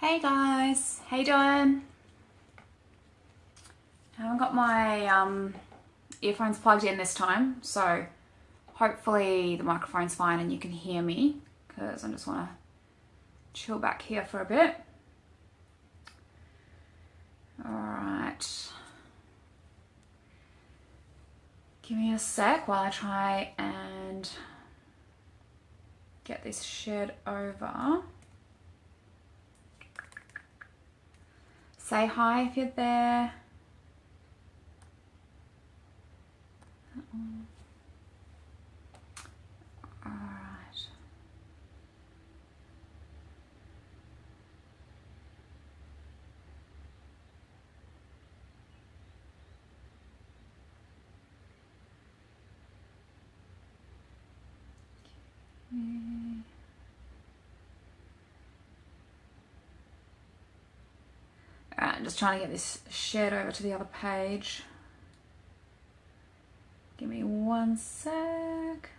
Hey guys, how you doing? I haven't got my earphones plugged in this time, so hopefully the microphone's fine and you can hear me, because I just want to chill back here for a bit. Alright. Give me a sec while I try and get this shared over. Say hi if you're there. Alright. Alright, I'm just trying to get this shared over to the other page. Give me one sec.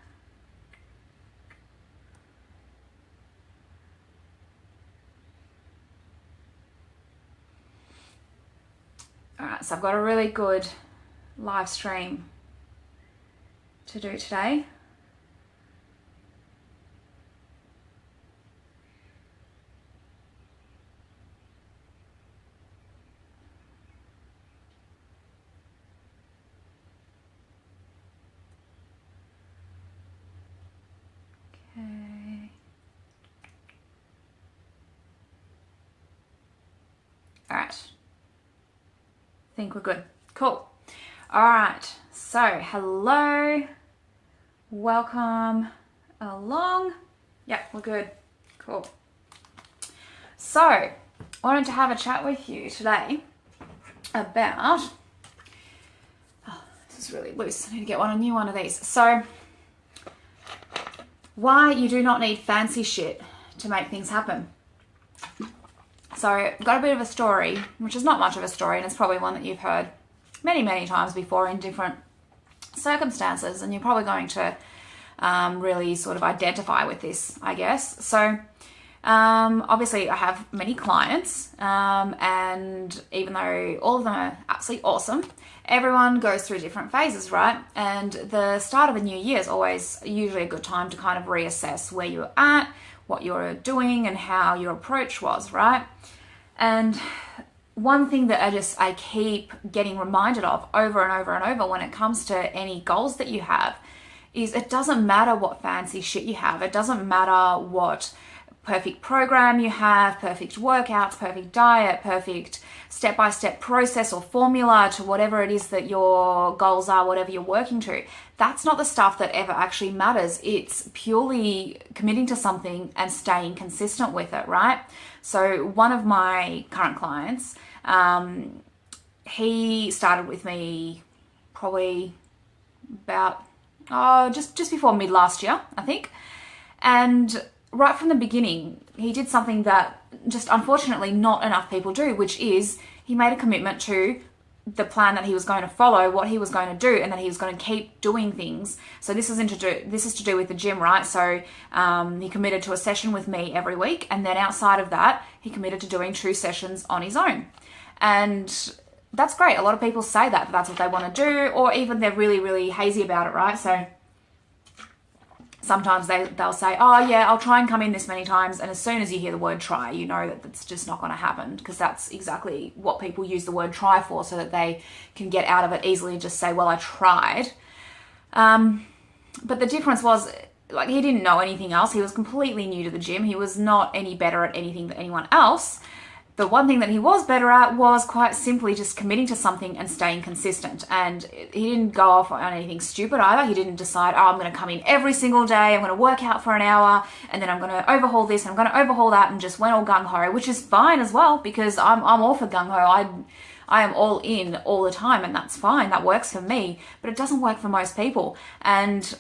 Alright, so I've got a really good live stream to do today. Okay. Alright. I think we're good. Cool. Alright, so hello. Welcome along. Yep, we're good. Cool. So, I wanted to have a chat with you today about... Oh, this is really loose. I need to get a new one of these. So, why you do not need fancy shit to make things happen. So, I've got a bit of a story, which is not much of a story, and it's probably one that you've heard many, many times before in different circumstances, and you're probably going to really sort of identify with this, I guess. So, obviously, I have many clients, and even though all of them are absolutely awesome, everyone goes through different phases, right? And the start of a new year is always usually a good time to kind of reassess where you're at, what you're doing, and how your approach was, right? And one thing that I keep getting reminded of over and over and over when it comes to any goals that you have is it doesn't matter what fancy shit you have. It doesn't matter what perfect program you have, perfect workouts, perfect diet, perfect step-by-step process or formula to whatever it is that your goals are, whatever you're working to. That's not the stuff that ever actually matters. It's purely committing to something and staying consistent with it, right? So one of my current clients, he started with me probably about just before mid last year, I think. And right from the beginning, he did something that just unfortunately not enough people do, which is he made a commitment to the plan that he was going to follow, what he was going to do, and that he was going to keep doing things. So this is to do with the gym, right? So he committed to a session with me every week, and then outside of that, he committed to doing 2 sessions on his own. And that's great. A lot of people say that that's what they want to do, or even they're really, really hazy about it, right? So sometimes they'll say, oh yeah, I'll try and come in this many times. And as soon as you hear the word try, you know that that's just not going to happen, because that's exactly what people use the word try for, so that they can get out of it easily and just say, well, I tried. But the difference was, like, he didn't know anything else. He was completely new to the gym. He was not any better at anything than anyone else. The one thing that he was better at was quite simply just committing to something and staying consistent. And he didn't go off on anything stupid either. He didn't decide, oh, I'm going to come in every single day, I'm going to work out for an hour, and then I'm going to overhaul this, and I'm going to overhaul that, and just went all gung-ho, which is fine as well, because I'm all for gung-ho. I am all in all the time, and that's fine. That works for me, but it doesn't work for most people. And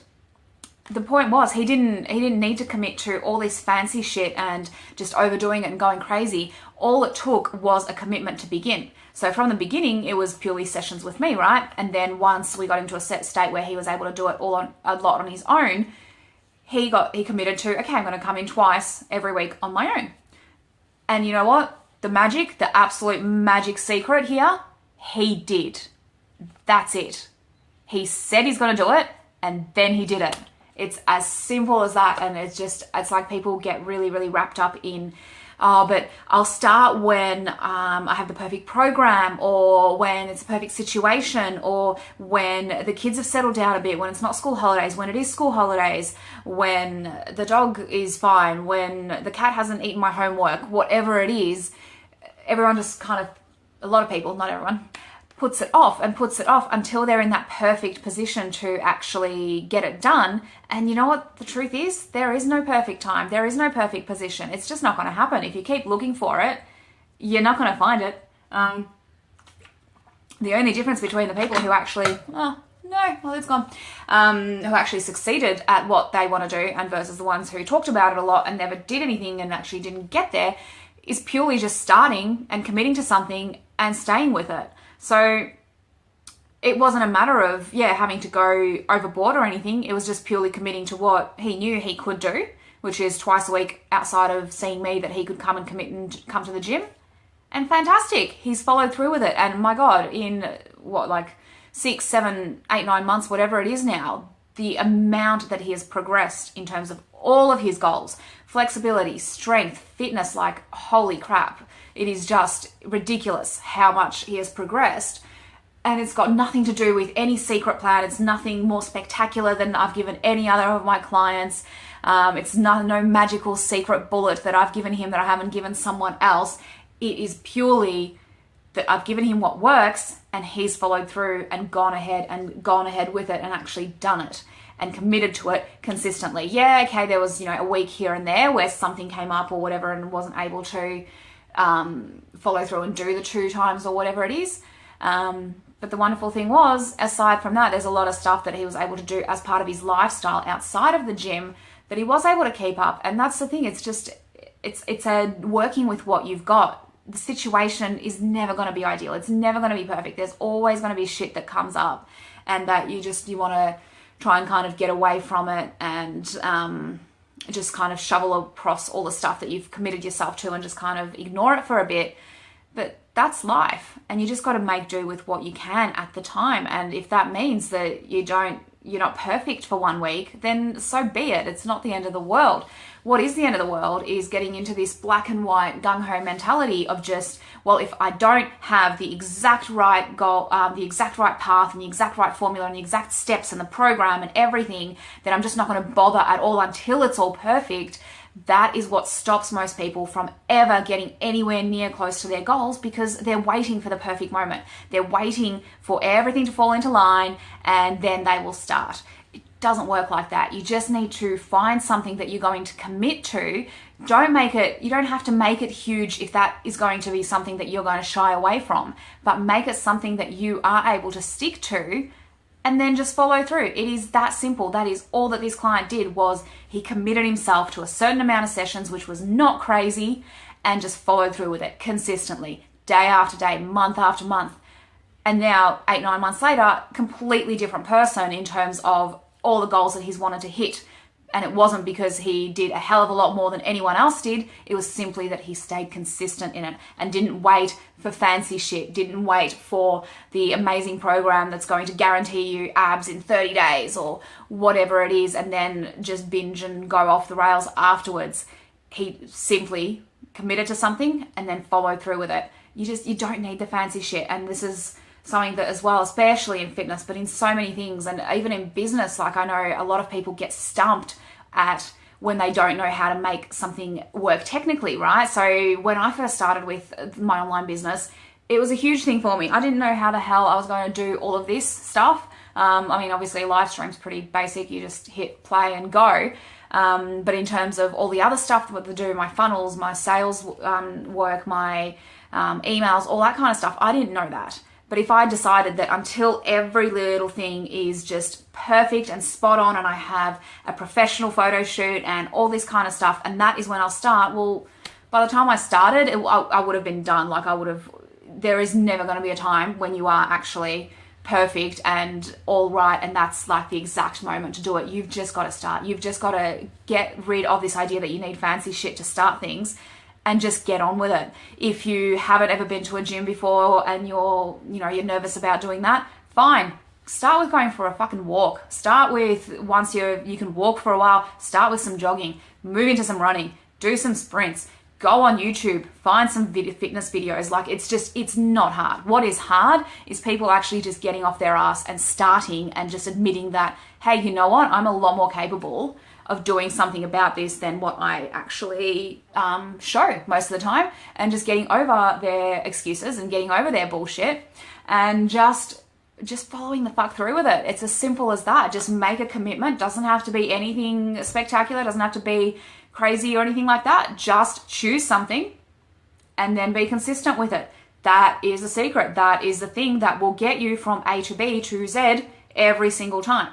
the point was, he didn't need to commit to all this fancy shit and just overdoing it and going crazy. All it took was a commitment to begin. So from the beginning, it was purely sessions with me, right? And then once we got into a set state where he was able to do it a lot on his own, he committed to, okay, I'm going to come in twice every week on my own. And you know what? The absolute magic secret here, he did. That's it. He said he's going to do it, and then he did it. It's as simple as that. And it's like people get really, really wrapped up in, oh, but I'll start when I have the perfect program, or when it's a perfect situation, or when the kids have settled down a bit, when it's not school holidays, when it is school holidays, when the dog is fine, when the cat hasn't eaten my homework, whatever it is. Everyone just kind of, a lot of people, not everyone, puts it off until they're in that perfect position to actually get it done. And you know what the truth is? There is no perfect time. There is no perfect position. It's just not going to happen. If you keep looking for it, you're not going to find it. The only difference between the people who actually, it's gone, who actually succeeded at what they want to do and versus the ones who talked about it a lot and never did anything and actually didn't get there, is purely just starting and committing to something and staying with it. So it wasn't a matter of, having to go overboard or anything. It was just purely committing to what he knew he could do, which is twice a week outside of seeing me, that he could come and commit and come to the gym. And fantastic. He's followed through with it. And my God, in 6, 7, 8, 9 months, whatever it is now, the amount that he has progressed in terms of all of his goals, flexibility, strength, fitness, like holy crap. It is just ridiculous how much he has progressed. And it's got nothing to do with any secret plan. It's nothing more spectacular than I've given any other of my clients. It's no magical secret bullet that I've given him that I haven't given someone else. It is purely that I've given him what works, and he's followed through and gone ahead with it and actually done it and committed to it consistently. Yeah, okay, there was, a week here and there where something came up or whatever and wasn't able to follow through and do the 2 times or whatever it is. But the wonderful thing was, aside from that, there's a lot of stuff that he was able to do as part of his lifestyle outside of the gym that he was able to keep up. And that's the thing. It's just, it's a working with what you've got. The situation is never going to be ideal. It's never going to be perfect. There's always going to be shit that comes up, and that you want to try and kind of get away from it and just kind of shovel across all the stuff that you've committed yourself to and just kind of ignore it for a bit. But that's life, and you just got to make do with what you can at the time. And if that means that you're not perfect for 1 week, then so be it. It's not the end of the world. What is the end of the world is getting into this black and white gung-ho mentality of just, well, if I don't have the exact right goal, the exact right path and the exact right formula and the exact steps and the program and everything, then I'm just not going to bother at all until it's all perfect. That is what stops most people from ever getting anywhere near close to their goals, because they're waiting for the perfect moment. They're waiting for everything to fall into line and then they will start. It doesn't work like that. You just need to find something that you're going to commit to. You don't have to make it huge if that is going to be something that you're going to shy away from, but make it something that you are able to stick to and then just follow through. It is that simple. That is all that this client did, was he committed himself to a certain amount of sessions, which was not crazy, and just followed through with it consistently, day after day, month after month. And now 8, 9 months later, completely different person in terms of all the goals that he's wanted to hit. And it wasn't because he did a hell of a lot more than anyone else did. It was simply that he stayed consistent in it and didn't wait for fancy shit, didn't wait for the amazing program that's going to guarantee you abs in 30 days or whatever it is, and then just binge and go off the rails afterwards. He simply committed to something and then followed through with it. You don't need the fancy shit. And this is something that as well, especially in fitness, but in so many things, and even in business, like I know a lot of people get stumped at when they don't know how to make something work technically, right? So when I first started with my online business, it was a huge thing for me. I didn't know how the hell I was going to do all of this stuff. Obviously live stream's pretty basic. You just hit play and go. But in terms of all the other stuff, what to do, my funnels, my sales work, my emails, all that kind of stuff, I didn't know that. But if I decided that until every little thing is just perfect and spot on, and I have a professional photo shoot and all this kind of stuff, and that is when I'll start, well, by the time I started, I would have been done. There is never going to be a time when you are actually perfect and all right, and that's like the exact moment to do it. You've just got to start. You've just got to get rid of this idea that you need fancy shit to start things, and just get on with it. If you haven't ever been to a gym before and you're nervous about doing that, fine. Start with going for a fucking walk. Start with, once you can walk for a while, start with some jogging, move into some running, do some sprints, go on YouTube, find some fitness videos. Like, it's not hard. What is hard is people actually just getting off their ass and starting and just admitting that, hey, you know what? I'm a lot more capable of doing something about this than what I actually show most of the time, and just getting over their excuses and getting over their bullshit and just following the fuck through with it. It's as simple as that. Just make a commitment. Doesn't have to be anything spectacular. Doesn't have to be crazy or anything like that. Just choose something and then be consistent with it. That is the secret. That is the thing that will get you from A to B to Z every single time.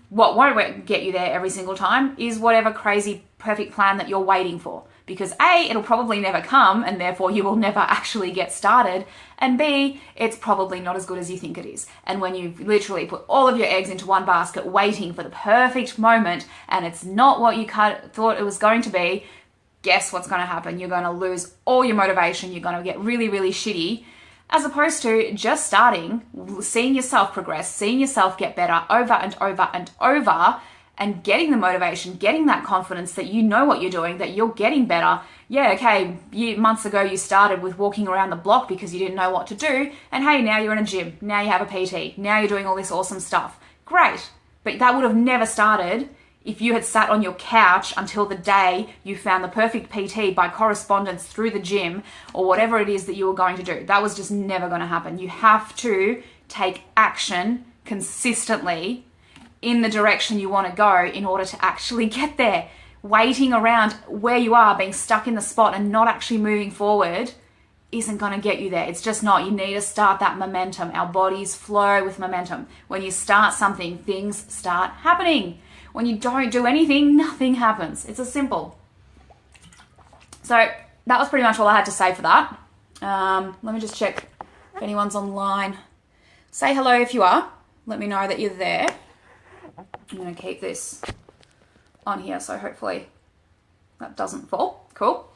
What won't get you there every single time is whatever crazy perfect plan that you're waiting for. Because A, it'll probably never come, and therefore you will never actually get started. And B, it's probably not as good as you think it is. And when you've literally put all of your eggs into one basket waiting for the perfect moment, and it's not what you thought it was going to be, guess what's going to happen? You're going to lose all your motivation. You're going to get really, really shitty. As opposed to just starting, seeing yourself progress, seeing yourself get better over and over and over, and getting the motivation, getting that confidence that you know what you're doing, that you're getting better. Yeah, okay, months ago you started with walking around the block because you didn't know what to do, and hey, now you're in a gym, now you have a PT, now you're doing all this awesome stuff. Great, but that would have never started if you had sat on your couch until the day you found the perfect PT by correspondence through the gym or whatever it is that you were going to do. That was just never going to happen. You have to take action consistently in the direction you want to go in order to actually get there. Waiting around where you are, being stuck in the spot and not actually moving forward isn't going to get you there. It's just not. You need to start that momentum. Our bodies flow with momentum. When you start something, things start happening. When you don't do anything, nothing happens. It's as simple. So that was pretty much all I had to say for that. Let me just check if anyone's online. Say hello if you are. Let me know that you're there. I'm going to keep this on here, so hopefully that doesn't fall. Cool.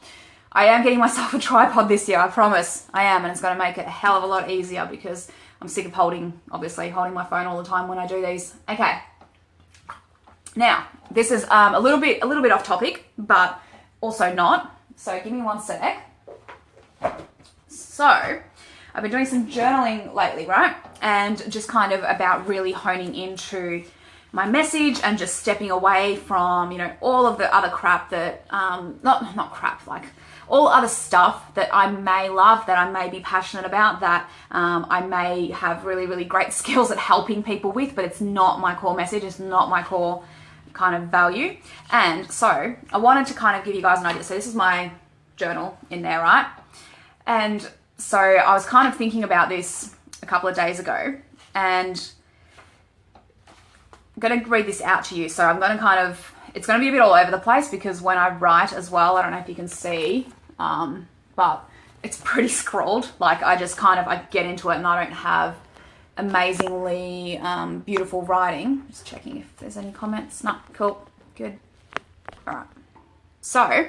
I am getting myself a tripod this year, I promise. I am, and it's going to make it a hell of a lot easier because I'm sick of holding my phone all the time when I do these. Okay. Now, this is a little bit off topic, but also not. So give me one sec. So I've been doing some journaling lately, right? And just kind of about really honing into my message and just stepping away from, all of the other crap that, not crap, like all other stuff that I may love, that I may be passionate about, that I may have really, really great skills at helping people with, but it's not my core message. It's not my core kind of value. And so I wanted to kind of give you guys an idea. So this is my journal in there, right? And so I was kind of thinking about this a couple of days ago, and I'm going to read this out to you. So I'm going to it's going to be a bit all over the place because when I write as well, I don't know if you can see, but it's pretty scrawled. Like I get into it and I don't have amazingly beautiful writing. Just checking if there's any comments. No, cool, good. All right. So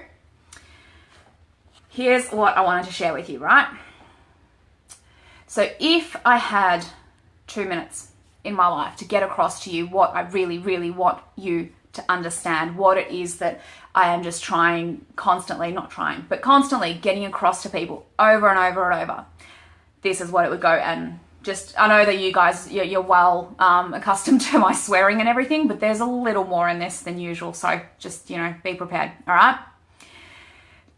here's what I wanted to share with you, right? So if I had 2 minutes in my life to get across to you what I really, really want you to understand, what it is that I am just constantly getting across to people over and over and over, this is what it would go. And just, I know that you guys, you're well accustomed to my swearing and everything, but there's a little more in this than usual. So just, be prepared. All right.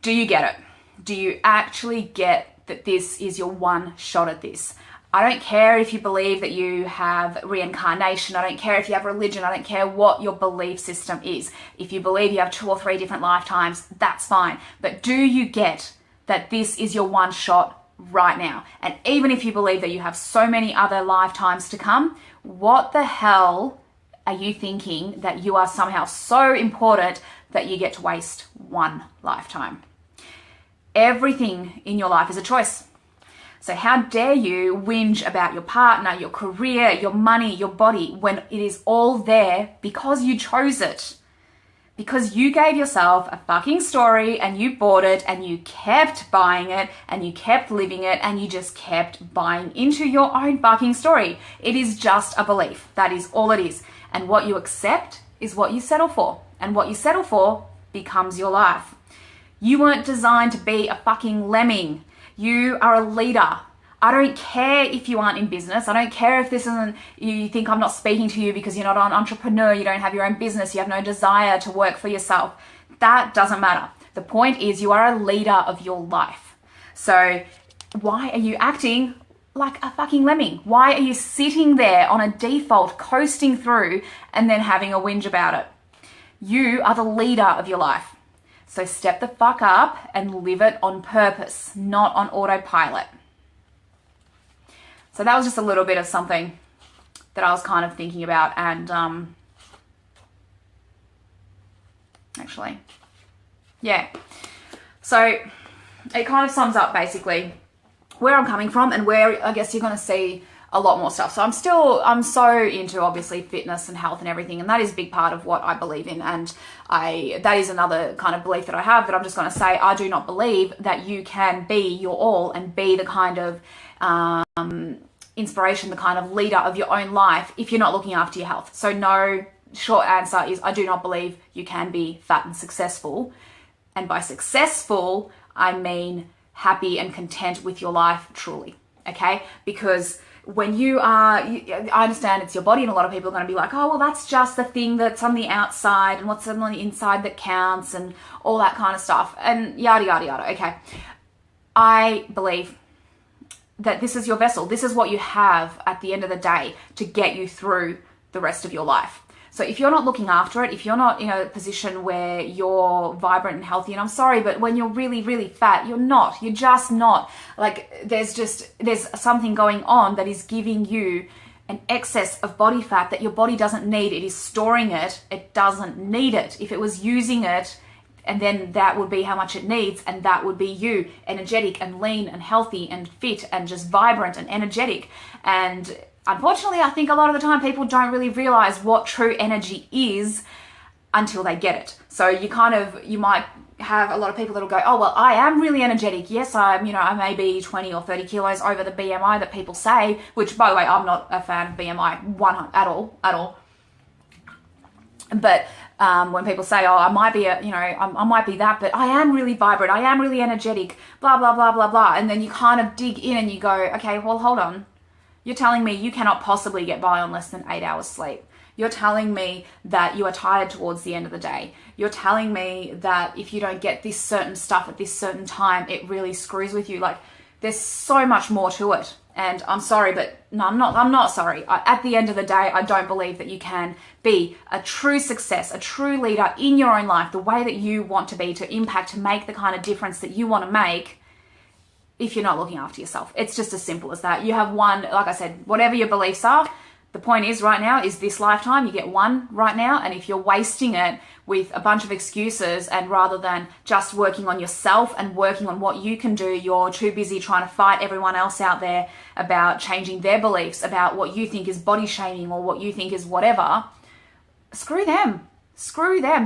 Do you get it? Do you actually get that this is your one shot at this? I don't care if you believe that you have reincarnation. I don't care if you have religion. I don't care what your belief system is. If you believe you have 2 or 3 different lifetimes, that's fine. But do you get that this is your one shot right now? And even if you believe that you have so many other lifetimes to come, what the hell are you thinking that you are somehow so important that you get to waste one lifetime? Everything in your life is a choice. So how dare you whinge about your partner, your career, your money, your body, when it is all there because you chose it. because you gave yourself a fucking story and you bought it and you kept buying it and you kept living it and you just kept buying into your own fucking story. It is just a belief. That is all it is. And what you accept is what you settle for. And what you settle for becomes your life. You weren't designed to be a fucking lemming. You are a leader. I don't care if you aren't in business. I don't care if this isn't, you think I'm not speaking to you because you're not an entrepreneur, you don't have your own business, you have no desire to work for yourself. That doesn't matter. The point is you are a leader of your life. So why are you acting like a fucking lemming? Why are you sitting there on a default, coasting through and then having a whinge about it? You are the leader of your life. So step the fuck up and live it on purpose, not on autopilot. So that was just a little bit of something that I was kind of thinking about, and actually, yeah. So it kind of sums up basically where I'm coming from and where I guess you're going to see a lot more stuff. So I'm so into obviously fitness and health and everything, and that is a big part of what I believe in, and that is another kind of belief that I have, that I'm just going to say I do not believe that you can be your all and be the kind of inspiration, the kind of leader of your own life if you're not looking after your health. So no, short answer is I do not believe you can be fat and successful. And by successful, I mean happy and content with your life truly, okay? Because when you are, I understand it's your body, and a lot of people are going to be like, oh, well, that's just the thing that's on the outside and what's on the inside that counts and all that kind of stuff and yada, yada, yada, okay? I believe that this is your vessel. This is what you have at the end of the day to get you through the rest of your life. So if you're not looking after it, if you're not in a position where you're vibrant and healthy, and I'm sorry, but when you're really, really fat, you're just not. Like there's something going on that is giving you an excess of body fat that your body doesn't need. It is storing it. It doesn't need it. If it was using it, and then that would be how much it needs, and that would be you, energetic and lean and healthy and fit and just vibrant and energetic. And unfortunately, I think a lot of the time people don't really realize what true energy is until they get it. So you might have a lot of people that'll go, oh, well, I am really energetic. Yes, I may be 20 or 30 kilos over the BMI that people say, which by the way, I'm not a fan of BMI at all. But when people say, oh, I might be I might be that, but I am really vibrant, I am really energetic, blah, blah, blah, blah, blah. And then you kind of dig in and you go, okay, well, hold on. You're telling me you cannot possibly get by on less than 8 hours sleep. You're telling me that you are tired towards the end of the day. You're telling me that if you don't get this certain stuff at this certain time, it really screws with you. Like, there's so much more to it. And I'm sorry, but no, I'm not sorry. At the end of the day, I don't believe that you can be a true success, a true leader in your own life, the way that you want to be, to impact, to make the kind of difference that you want to make, if you're not looking after yourself. It's just as simple as that. You have one, like I said, whatever your beliefs are, the point is right now is this lifetime. You get one right now, and if you're wasting it with a bunch of excuses, and rather than just working on yourself and working on what you can do, you're too busy trying to fight everyone else out there about changing their beliefs, about what you think is body shaming or what you think is whatever. Screw them.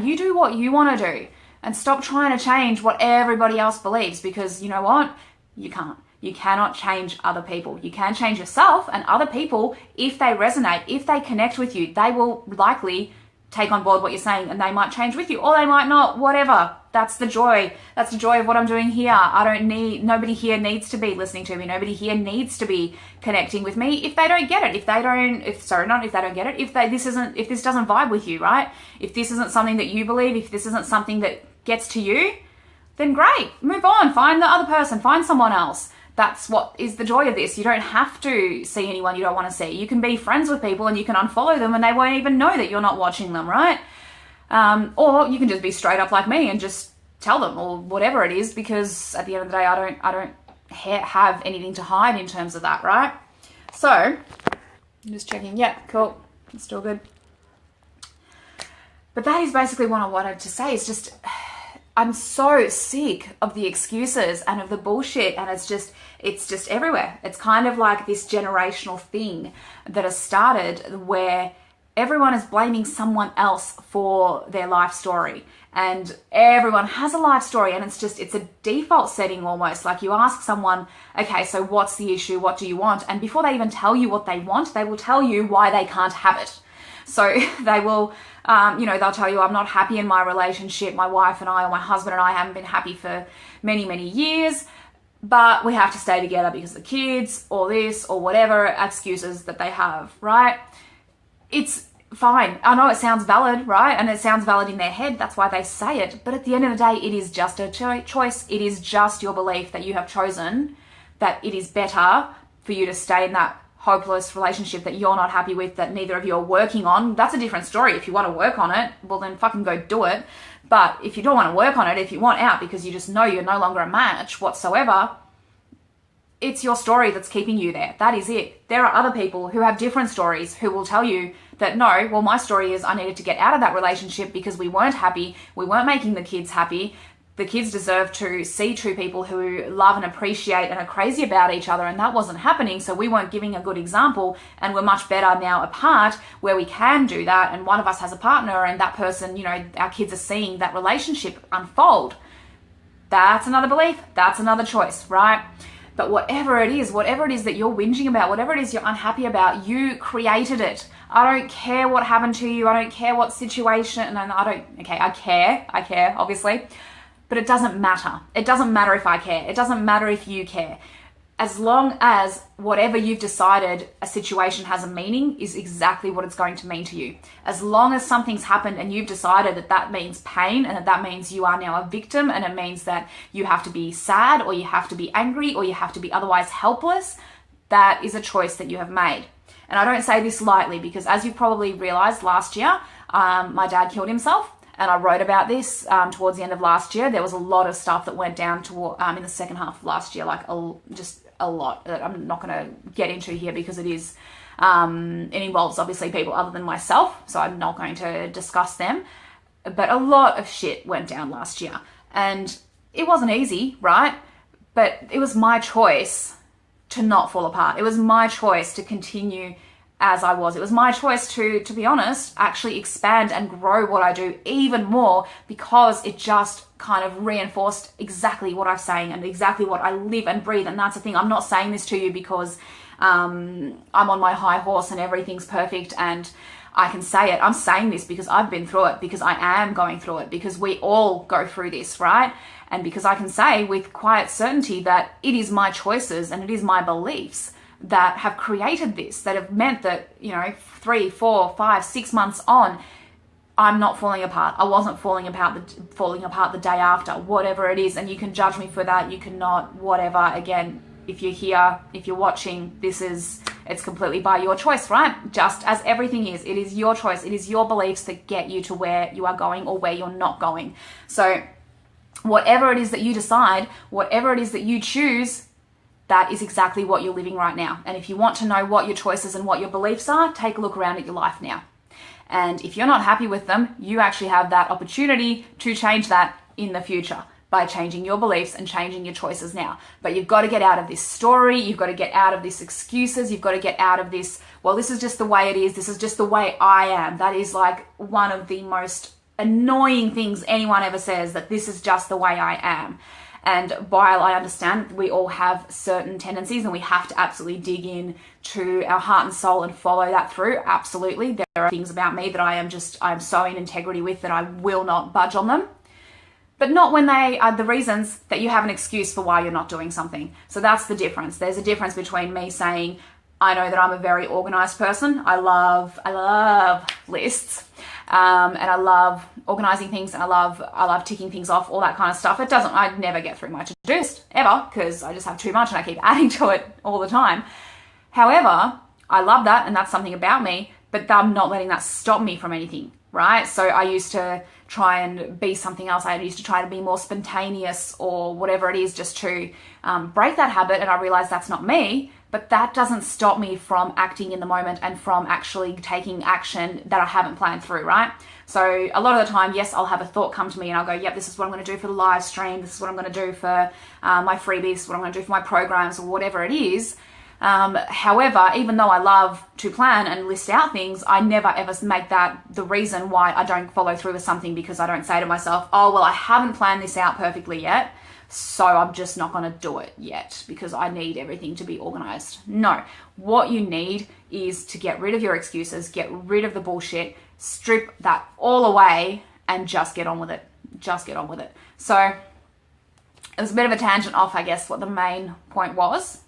You do what you want to do, and stop trying to change what everybody else believes, because you know what? You can't. You cannot change other people. You can change yourself, and other people, if they resonate, if they connect with you, they will likely take on board what you're saying, and they might change with you, or they might not, whatever. That's the joy. That's the joy of what I'm doing here. Nobody here needs to be listening to me. Nobody here needs to be connecting with me if they don't get it. If they don't get it, if this doesn't vibe with you, right? If this isn't something that you believe, if this isn't something that gets to you, then great. Move on. Find the other person. Find someone else. That's what is the joy of this. You don't have to see anyone you don't want to see. You can be friends with people and you can unfollow them and they won't even know that you're not watching them, right? Or you can just be straight up like me and just tell them, or whatever it is, because at the end of the day, I don't have anything to hide in terms of that, right? So I'm just checking. Yeah, cool. It's still good. But that is basically what I wanted to say. It's just, I'm so sick of the excuses and of the bullshit, and it's just everywhere. It's kind of like this generational thing that has started where everyone is blaming someone else for their life story. And everyone has a life story, and it's a default setting almost. Like, you ask someone, okay, so what's the issue? What do you want? And before they even tell you what they want, they will tell you why they can't have it. So they will, they'll tell you, I'm not happy in my relationship. My wife and I, or my husband and I, haven't been happy for many, many years, but we have to stay together because of the kids, or this, or whatever excuses that they have, right? It's fine. I know it sounds valid, right? And it sounds valid in their head. That's why they say it. But at the end of the day, it is just a choice. It is just your belief that you have chosen that it is better for you to stay in that hopeless relationship that you're not happy with, that neither of you are working on. That's a different story. If you want to work on it, well, then fucking go do it. But if you don't want to work on it, if you want out because you just know you're no longer a match whatsoever, it's your story that's keeping you there. That is it. There are other people who have different stories who will tell you that, no, well, my story is I needed to get out of that relationship because we weren't happy. We weren't making the kids happy. The kids deserve to see two people who love and appreciate and are crazy about each other, and that wasn't happening, so we weren't giving a good example, and we're much better now apart where we can do that, and one of us has a partner, and that person, our kids are seeing that relationship unfold. That's another belief. That's another choice, right? But whatever it is that you're whinging about, whatever it is you're unhappy about, you created it. I don't care what happened to you. I don't care what situation. And I care, obviously. But it doesn't matter. It doesn't matter if I care. It doesn't matter if you care. As long as whatever you've decided a situation has a meaning is exactly what it's going to mean to you. As long as something's happened and you've decided that that means pain, and that means you are now a victim, and it means that you have to be sad, or you have to be angry, or you have to be otherwise helpless, that is a choice that you have made. And I don't say this lightly, because as you've probably realized, last year, my dad killed himself. And I wrote about this towards the end of last year. There was a lot of stuff that went down in the second half of last year, just a lot that I'm not going to get into here because it involves obviously people other than myself. So I'm not going to discuss them. But a lot of shit went down last year. And it wasn't easy, right? But it was my choice to not fall apart. It was my choice to continue as I was. It was my choice to be honest, actually expand and grow what I do even more, because it just kind of reinforced exactly what I'm saying and exactly what I live and breathe. And that's the thing. I'm not saying this to you because I'm on my high horse and everything's perfect and I can say it. I'm saying this because I've been through it, because I am going through it, because we all go through this, right? And because I can say with quiet certainty that it is my choices and it is my beliefs that have created this, that have meant that, 3, 4, 5, 6 months on, I'm not falling apart. I wasn't falling apart the day after, whatever it is. And you can judge me for that. You cannot, whatever. Again, if you're here, if you're watching, it's completely by your choice, right? Just as everything is, it is your choice. It is your beliefs that get you to where you are going or where you're not going. So whatever it is that you decide, whatever it is that you choose, that is exactly what you're living right now. And if you want to know what your choices and what your beliefs are, take a look around at your life now. And if you're not happy with them, you actually have that opportunity to change that in the future by changing your beliefs and changing your choices now. But you've got to get out of this story. You've got to get out of this excuses. You've got to get out of this, well, this is just the way it is. This is just the way I am. That is like one of the most annoying things anyone ever says, that this is just the way I am. And while I understand we all have certain tendencies and we have to absolutely dig in to our heart and soul and follow that through, absolutely. There are things about me that I'm so in integrity with that I will not budge on them. But not when they are the reasons that you have an excuse for why you're not doing something. So that's the difference. There's a difference between me saying, I know that I'm a very organized person. I love lists. And I love organizing things, and I love ticking things off, all that kind of stuff. I never get through my to-do list ever, because I just have too much and I keep adding to it all the time. However, I love that, and that's something about me, but I'm not letting that stop me from anything, right? So I used to try and be something else. I used to try to be more spontaneous or whatever it is, just to break that habit, and I realized that's not me. But that doesn't stop me from acting in the moment and from actually taking action that I haven't planned through, right? So a lot of the time, yes, I'll have a thought come to me and I'll go, yep, this is what I'm going to do for the live stream. This is what I'm going to do for my freebies. This is what I'm going to do for my programs, or whatever it is. However, even though I love to plan and list out things, I never ever make that the reason why I don't follow through with something, because I don't say to myself, oh, well, I haven't planned this out perfectly yet, so I'm just not going to do it yet because I need everything to be organized. No, what you need is to get rid of your excuses, get rid of the bullshit, strip that all away, and just get on with it. Just get on with it. So it was a bit of a tangent off, I guess, what the main point was.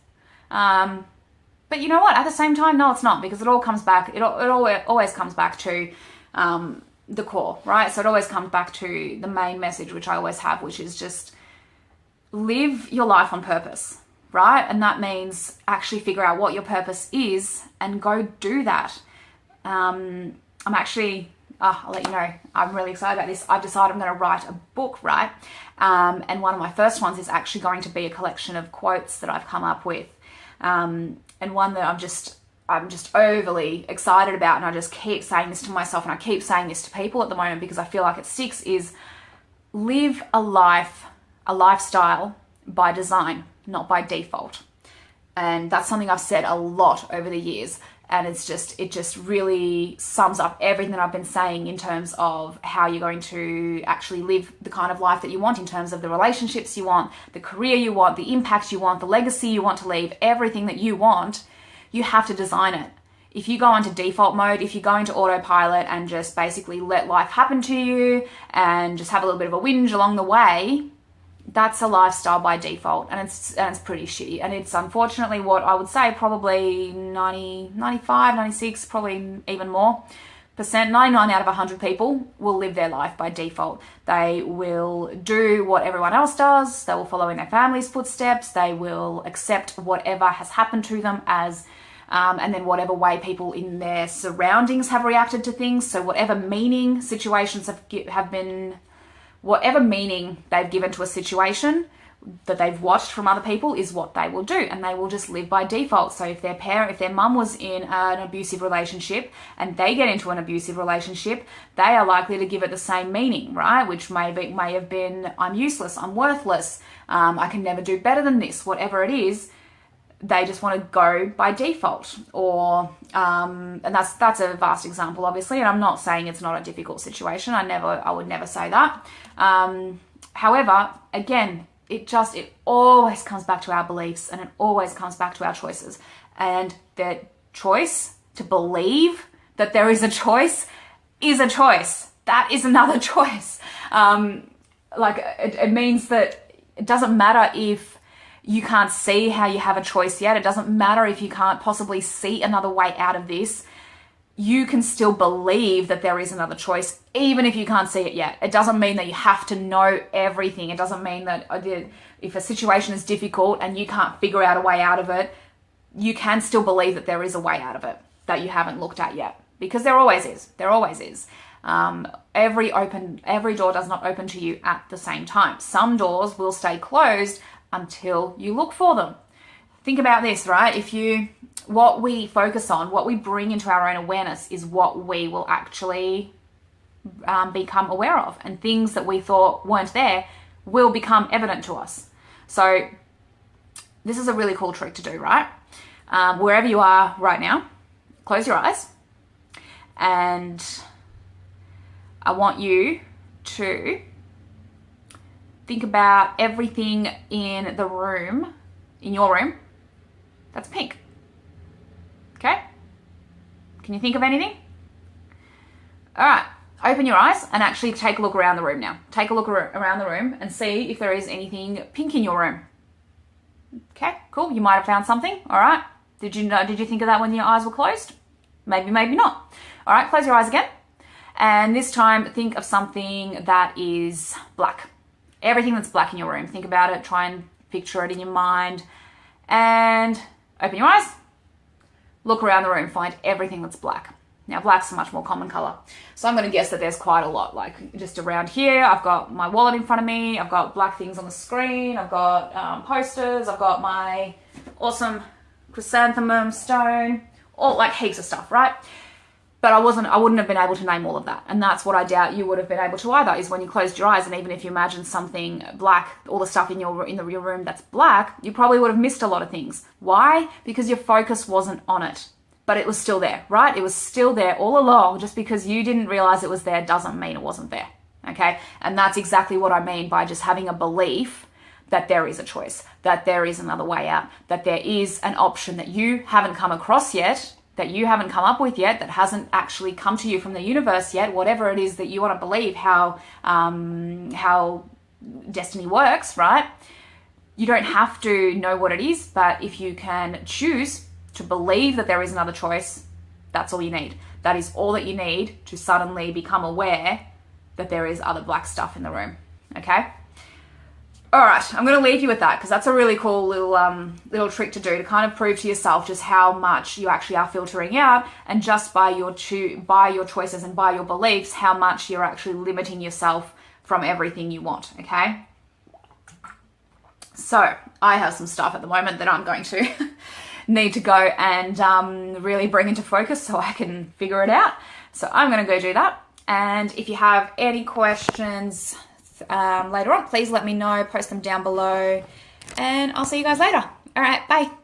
But you know what? At the same time, no, it's not, because it all comes back. It always comes back to the core, right? So it always comes back to the main message, which I always have, which is just live your life on purpose, right? And that means actually figure out what your purpose is and go do that. I'm actually, I'll let you know, I'm really excited about this. I've decided I'm going to write a book, right? And one of my first ones is actually going to be a collection of quotes that I've come up with. And one that I'm just overly excited about, and I just keep saying this to myself, and I keep saying this to people at the moment because I feel like it sticks, is live a lifestyle by design, not by default. And that's something I've said a lot over the years, and it just really sums up everything that I've been saying in terms of how you're going to actually live the kind of life that you want, in terms of the relationships you want, the career you want, the impact you want, the legacy you want to leave, everything that you want. You have to design it. If you go into default mode, if you go into autopilot and just basically let life happen to you and just have a little bit of a whinge along the way, that's a lifestyle by default, and it's pretty shitty. And it's unfortunately what I would say probably 90, 95, 96, probably even more percent, 99 out of 100 people will live their life by default. They will do what everyone else does. They will follow in their family's footsteps. They will accept whatever has happened to them as and then whatever way people in their surroundings have reacted to things. So whatever meaning situations have been, whatever meaning they've given to a situation that they've watched from other people is what they will do, and they will just live by default. So if their mum was in an abusive relationship and they get into an abusive relationship, they are likely to give it the same meaning, right? Which may have been, I'm useless, I'm worthless, I can never do better than this, whatever it is. They just want to go by default, or and that's a vast example, obviously, and I'm not saying it's not a difficult situation. I would never say that. However, again, it always comes back to our beliefs, and it always comes back to our choices. And the choice to believe that there is a choice is a choice. That is another choice. It means that it doesn't matter if you can't see how you have a choice yet. It doesn't matter if you can't possibly see another way out of this. You can still believe that there is another choice, even if you can't see it yet. It doesn't mean that you have to know everything. It doesn't mean that if a situation is difficult and you can't figure out a way out of it, you can still believe that there is a way out of it that you haven't looked at yet, because there always is. There always is. Every door does not open to you at the same time. Some doors will stay closed until you look for them. Think about this, right? What we focus on, what we bring into our own awareness is what we will actually become aware of. And things that we thought weren't there will become evident to us. So this is a really cool trick to do, right? Wherever you are right now, close your eyes. And I want you to think about everything in the room, in your room, that's pink. Okay? Can you think of anything? All right, open your eyes and actually take a look around the room now. Take a look around the room and see if there is anything pink in your room. Okay, cool. You might have found something. All right. Did you think of that when your eyes were closed? Maybe, maybe not. All right, close your eyes again. And this time, think of something that is black. Everything that's black in your room. Think about it. Try and picture it in your mind. And open your eyes. Look around the room. Find everything that's black. Now, black's a much more common color. So I'm going to guess that there's quite a lot. Like just around here, I've got my wallet in front of me. I've got black things on the screen. I've got posters. I've got my awesome chrysanthemum stone. All like heaps of stuff, right? But I wouldn't have been able to name all of that. And that's what I doubt you would have been able to either, is when you closed your eyes, and even if you imagine something black, all the stuff in your room that's black, you probably would have missed a lot of things. Why? Because your focus wasn't on it. But it was still there, right? It was still there all along. Just because you didn't realize it was there doesn't mean it wasn't there, okay? And that's exactly what I mean by just having a belief that there is a choice, that there is another way out, that there is an option that you haven't come across yet, that you haven't come up with yet, that hasn't actually come to you from the universe yet, whatever it is that you want to believe, how destiny works, right? You don't have to know what it is, but if you can choose to believe that there is another choice, that's all you need. That is all that you need to suddenly become aware that there is other black stuff in the room, okay? All right, I'm going to leave you with that, because that's a really cool little trick to do, to kind of prove to yourself just how much you actually are filtering out, and just by your choices and by your beliefs, how much you're actually limiting yourself from everything you want, okay? So I have some stuff at the moment that I'm going to need to go and really bring into focus so I can figure it out. So I'm going to go do that. And if you have any questions later on, please let me know, post them down below, and I'll see you guys later. All right, bye.